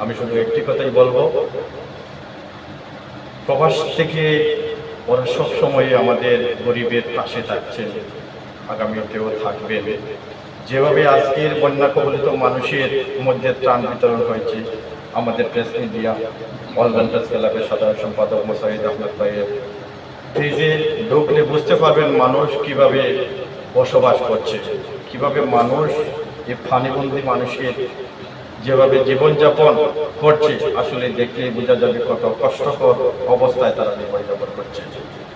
আমি শুধু একটি কথাই বলবো, প্রবাস থেকে ওরা সবসময় আমাদের গরিবের পাশে থাকছেন, আগামীতেও থাকবেন। যেভাবে আজকের বন্যা কবলিত মানুষের মধ্যে ত্রাণ বিতরণ হয়েছে, আমাদের প্রেস মিডিয়া অলরাউন্ড প্রেস ক্লাবের সাধারণ সম্পাদক মোসাহিদ আহমেদ ভাইয়ের পেজে ঢুকলে বুঝতে পারবেন মানুষ কিভাবে বসবাস করছে, কিভাবে মানুষ এই ফানিবন্দি মানুষের যেভাবে জীবনযাপন করছে, আসলে দেখলে বোঝা যাবে কত কষ্টকর অবস্থায় তারা জীবনযাপন করছে।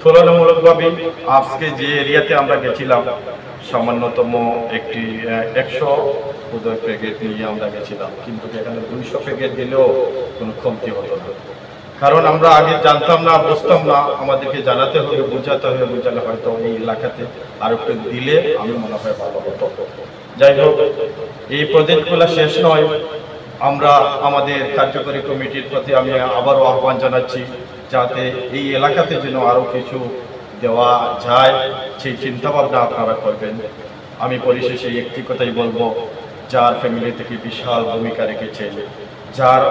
তুলনামূলকভাবে আজকে যে এরিয়াতে আমরা গেছিলাম, সামান্যতম একটি 100 উদয় প্যাকেট নিয়ে আমরা গেছিলাম, কিন্তু এখানে 200 প্যাকেট দিলেও কোনো কমতি হতো না। কারণ আমরা আগে জানতাম না, বুঝতাম না, আমাদেরকে জানাতে হবে, বোঝাতে হবে, বোঝালে হয়তো এই এলাকাতে আর একটু দিলে আমি মনে হয় ভালো হতো। যাই হোক, এই প্রজেক্টগুলো শেষ নয়। আমরা আমাদের কার্যকরী কমিটির প্রতি আমি আবারও আহ্বান জানাচ্ছি, যাতে এই এলাকাতে যেন আরও কিছু দেওয়া যায়, সেই চিন্তাভাবনা আপনারা করবেন। আমি পরিশেষে একটি কথাই বলবো, যার ফ্যামিলি থেকে বিশাল ভূমিকা রেখেছেন, যার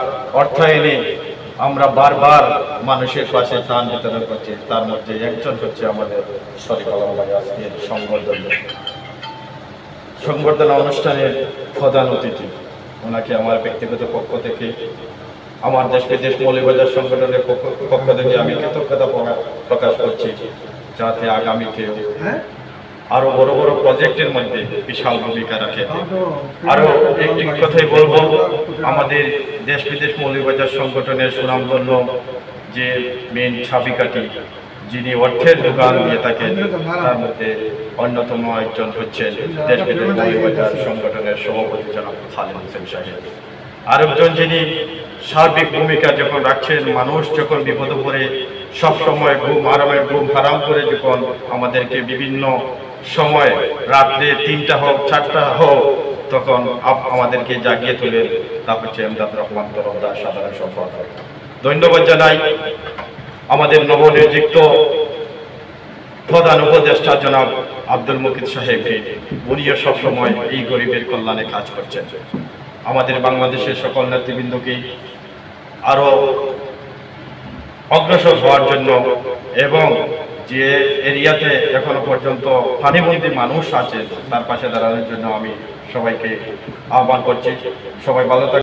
অর্থায়নে আমরা বারবার মানুষের পাশে ত্রাণ বিতরণ করছি, তার মধ্যে একজন হচ্ছে আমাদের শরীফ আলম ভাই। আজকের সংবর্ধনা অনুষ্ঠানের প্রধান অতিথি, ওনাকে আমার ব্যক্তিগত পক্ষ থেকে, আমার দেশ বিদেশ মৌলভীবাজার সংগঠনের পক্ষ থেকে আমি কৃতজ্ঞতা প্রকাশ করছি, যাতে আগামীতে আরো বড় বড় প্রজেক্টের মধ্যে বিশাল ভূমিকা রাখে। আরো একটি কথাই বলবো, আমাদের দেশ বিদেশ মৌলভীবাজার সংগঠনের সুনামধন্য যে মেন ছাবিকাঠি, যিনি অর্থের যোগান দিয়ে থাকেন, তার মধ্যে অন্যতম একজন হচ্ছেন দেশ বিদেশ মৌলভীবাজার সংগঠনের সভাপতি জনাব খালেদ হোসেন সাহেব। আরেকজন যিনি সার্বিক ভূমিকা যখন রাখছেন, মানুষ যখন বিপদে পড়ে সবসময় ঘুম হারাম করে যখন আমাদেরকে বিভিন্ন সময় রাত্রে 3টা হোক 4টা হোক তখন আমাদেরকে জাগিয়ে তোলেন, তা হচ্ছে এমদাদ রহমান তরফদার, সাধারণ সম্পাদক। ধন্যবাদ জানাই আমাদের নবনিযুক্ত প্রধান উপদেষ্টা জনাব আব্দুল মুকিত সাহেবকে, উনিও সবসময় এই গরিবের কল্যাণে কাজ করছেন। আমাদের বাংলাদেশের সকল নেতৃবৃন্দকে আরো অগ্রসর হওয়ার জন্য এবং যে এরিয়াতে এখনো পর্যন্ত পানিবন্দী মানুষ আছে তার পাশে দাঁড়ানোর জন্য আমি সবাইকে আহ্বান করছি। সবাই ভালো থাকবেন।